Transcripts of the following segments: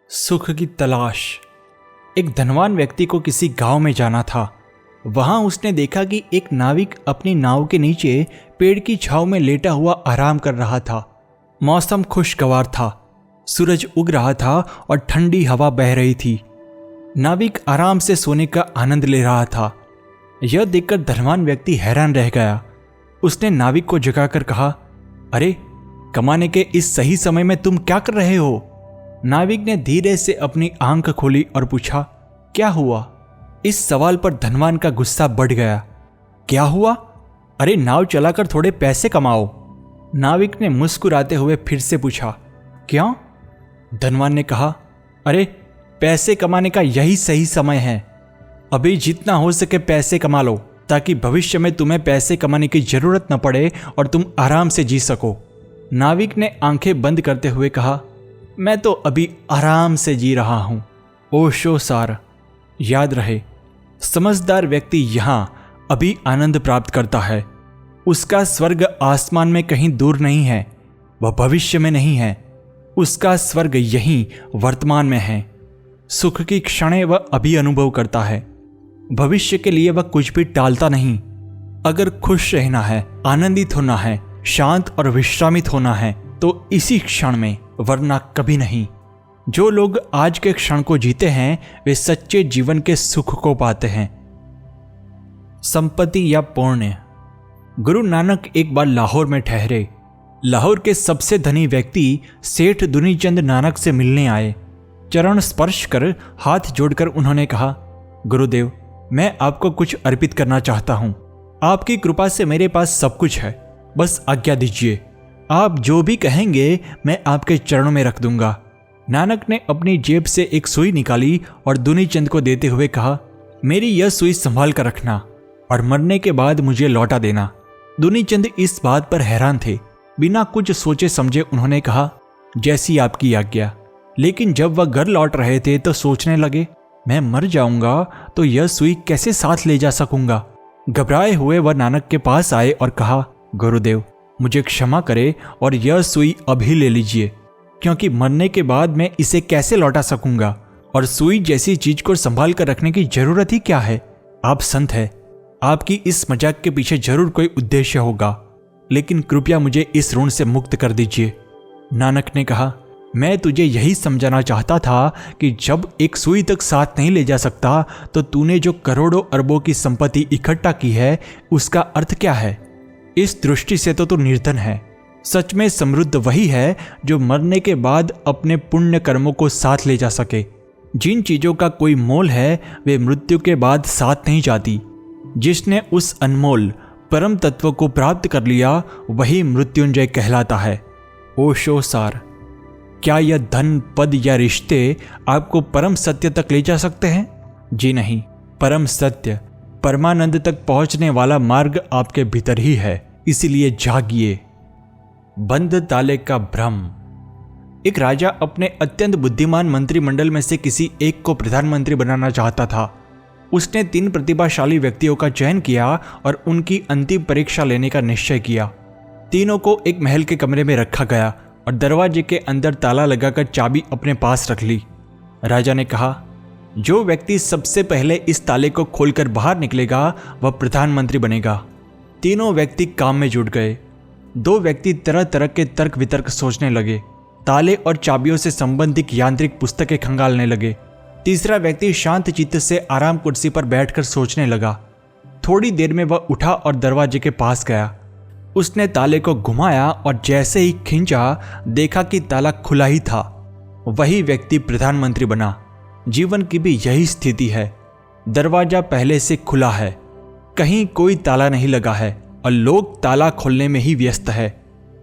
सुख की तलाश। एक धनवान व्यक्ति को किसी गांव में जाना था। वहां उसने देखा कि एक नाविक अपनी नाव के नीचे पेड़ की छांव में लेटा हुआ आराम कर रहा था। मौसम खुशगवार था, सूरज उग रहा था और ठंडी हवा बह रही थी। नाविक आराम से सोने का आनंद ले रहा था। यह देखकर धनवान व्यक्ति हैरान रह गया। उसने नाविक को जगाकर कहा, अरे, कमाने के इस सही समय में तुम क्या कर रहे हो? नाविक ने धीरे से अपनी आंख खोली और पूछा, क्या हुआ? इस सवाल पर धनवान का गुस्सा बढ़ गया। क्या हुआ? अरे, नाव चलाकर थोड़े पैसे कमाओ। नाविक ने मुस्कुराते हुए फिर से पूछा, क्यों? धनवान ने कहा, अरे, पैसे कमाने का यही सही समय है। अभी जितना हो सके पैसे कमा लो, ताकि भविष्य में तुम्हें पैसे कमाने की जरूरत न पड़े और तुम आराम से जी सको। नाविक ने आंखें बंद करते हुए कहा, मैं तो अभी आराम से जी रहा हूं। ओशो सार। याद रहे, समझदार व्यक्ति यहां अभी आनंद प्राप्त करता है। उसका स्वर्ग आसमान में कहीं दूर नहीं है, वह भविष्य में नहीं है। उसका स्वर्ग यहीं वर्तमान में है। सुख की क्षणें वह अभी अनुभव करता है। भविष्य के लिए वह कुछ भी टालता नहीं। अगर खुश रहना है, आनंदित होना है, शांत और विश्रामित होना है तो इसी क्षण में, वरना कभी नहीं। जो लोग आज के क्षण को जीते हैं वे सच्चे जीवन के सुख को पाते हैं। संपत्ति या पुण्य। गुरु नानक एक बार लाहौर में ठहरे। लाहौर के सबसे धनी व्यक्ति सेठ दुनीचंद नानक से मिलने आए। चरण स्पर्श कर हाथ जोड़कर उन्होंने कहा, गुरुदेव, मैं आपको कुछ अर्पित करना चाहता हूं। आपकी कृपा से मेरे पास सब कुछ है, बस आज्ञा दीजिए। आप जो भी कहेंगे मैं आपके चरणों में रख दूंगा। नानक ने अपनी जेब से एक सुई निकाली और दुनीचंद को देते हुए कहा, मेरी यह सुई संभाल कर रखना और मरने के बाद मुझे लौटा देना। दुनीचंद इस बात पर हैरान थे। बिना कुछ सोचे समझे उन्होंने कहा, जैसी आपकी आज्ञा। लेकिन जब वह घर लौट रहे थे तो सोचने लगे, मैं मर जाऊंगा तो यह सुई कैसे साथ ले जा सकूंगा। घबराए हुए वह नानक के पास आए और कहा, गुरुदेव, मुझे क्षमा करे और यह सुई अभी ले लीजिए, क्योंकि मरने के बाद मैं इसे कैसे लौटा सकूंगा, और सुई जैसी चीज को संभाल कर रखने की जरूरत ही क्या है। आप संत हैं, आपकी इस मजाक के पीछे जरूर कोई उद्देश्य होगा, लेकिन कृपया मुझे इस ऋण से मुक्त कर दीजिए। नानक ने कहा, मैं तुझे यही समझाना चाहता था कि जब एक सुई तक साथ नहीं ले जा सकता तो तूने जो करोड़ों अरबों की संपत्ति इकट्ठा की है उसका अर्थ क्या है। इस दृष्टि से तो तू निर्धन है। सच में समृद्ध वही है जो मरने के बाद अपने पुण्य कर्मों को साथ ले जा सके। जिन चीजों का कोई मोल है वे मृत्यु के बाद साथ नहीं जाती। जिसने उस अनमोल परम तत्व को प्राप्त कर लिया वही मृत्युंजय कहलाता है। ओशो सार। क्या यह धन, पद या रिश्ते आपको परम सत्य तक ले जा सकते हैं? जी नहीं। परम सत्य, परमानंद तक पहुंचने वाला मार्ग आपके भीतर ही है, इसीलिए जागिए। बंद ताले का भ्रम। एक राजा अपने अत्यंत बुद्धिमान मंत्रिमंडल में से किसी एक को प्रधानमंत्री बनाना चाहता था। उसने 3 प्रतिभाशाली व्यक्तियों का चयन किया और उनकी अंतिम परीक्षा लेने का निश्चय किया। तीनों को एक महल के कमरे में रखा गया और दरवाजे के अंदर ताला लगाकर चाबी अपने पास रख ली। राजा ने कहा, जो व्यक्ति सबसे पहले इस ताले को खोलकर बाहर निकलेगा वह प्रधानमंत्री बनेगा। तीनों व्यक्ति काम में जुट गए। 2 व्यक्ति तरह तरह के तर्क वितर्क सोचने लगे। ताले और चाबियों से संबंधित यांत्रिक पुस्तकें खंगालने लगे। तीसरा व्यक्ति शांत चित्त से आराम कुर्सी पर बैठकर सोचने लगा। थोड़ी देर में वह उठा और दरवाजे के पास गया। उसने ताले को घुमाया और जैसे ही खींचा देखा कि ताला खुला ही था। वही व्यक्ति प्रधानमंत्री बना। जीवन की भी यही स्थिति है। दरवाजा पहले से खुला है, कहीं कोई ताला नहीं लगा है और लोग ताला खोलने में ही व्यस्त है।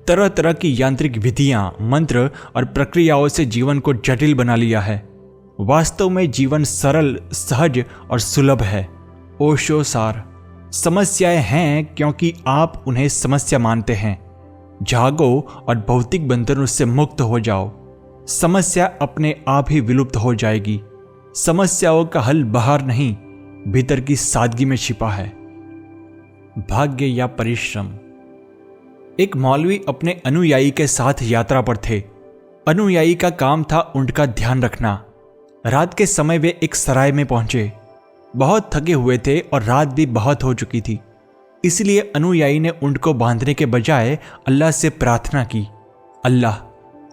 तरह तरह की यांत्रिक विधियां, मंत्र और प्रक्रियाओं से जीवन को जटिल बना लिया है। वास्तव में जीवन सरल, सहज और सुलभ है। ओशो सार। समस्याएं हैं क्योंकि आप उन्हें समस्या मानते हैं। जागो और भौतिक बंधनों से मुक्त हो जाओ। समस्या अपने आप ही विलुप्त हो जाएगी। समस्याओं का हल बाहर नहीं, भीतर की सादगी में छिपा है। भाग्य या परिश्रम। एक मौलवी अपने अनुयायी के साथ यात्रा पर थे। अनुयायी का काम था ऊंट का ध्यान रखना। रात के समय वे एक सराय में पहुंचे। बहुत थके हुए थे और रात भी बहुत हो चुकी थी, इसलिए अनुयायी ने ऊंट को बांधने के बजाय अल्लाह से प्रार्थना की, अल्लाह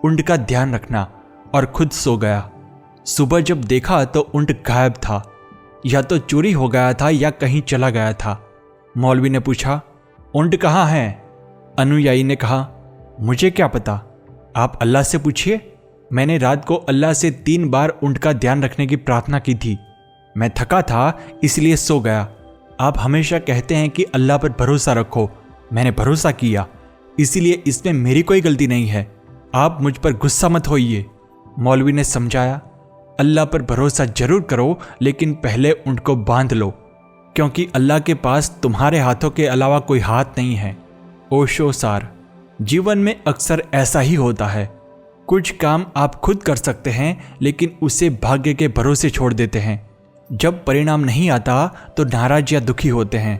ऊंट का ध्यान रखना, और खुद सो गया। सुबह जब देखा तो ऊंट गायब था, या तो चोरी हो गया था या कहीं चला गया था। मौलवी ने पूछा, ऊंट कहाँ है? अनुयायी ने कहा, मुझे क्या पता, आप अल्लाह से पूछिए। मैंने रात को अल्लाह से 3 बार ऊंट का ध्यान रखने की प्रार्थना की थी। मैं थका था इसलिए सो गया। आप हमेशा कहते हैं कि अल्लाह पर भरोसा रखो, मैंने भरोसा किया, इसीलिए इसमें मेरी कोई गलती नहीं है। आप मुझ पर गुस्सा मत होइए। मौलवी ने समझाया, अल्लाह पर भरोसा जरूर करो, लेकिन पहले ऊंट को बांध लो, क्योंकि अल्लाह के पास तुम्हारे हाथों के अलावा कोई हाथ नहीं है। ओशो सार। जीवन में अक्सर ऐसा ही होता है। कुछ काम आप खुद कर सकते हैं, लेकिन उसे भाग्य के भरोसे छोड़ देते हैं। जब परिणाम नहीं आता तो नाराज या दुखी होते हैं।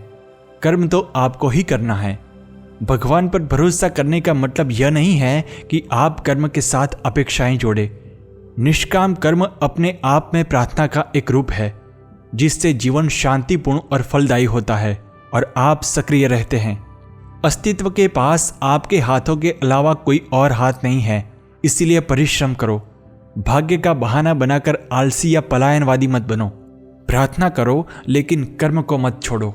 कर्म तो आपको ही करना है। भगवान पर भरोसा करने का मतलब यह नहीं है कि आप कर्म के साथ अपेक्षाएं जोड़े। निष्काम कर्म अपने आप में प्रार्थना का एक रूप है, जिससे जीवन शांतिपूर्ण और फलदायी होता है और आप सक्रिय रहते हैं। अस्तित्व के पास आपके हाथों के अलावा कोई और हाथ नहीं है, इसीलिए परिश्रम करो। भाग्य का बहाना बनाकर आलसी या पलायनवादी मत बनो। प्रार्थना करो, लेकिन कर्म को मत छोड़ो।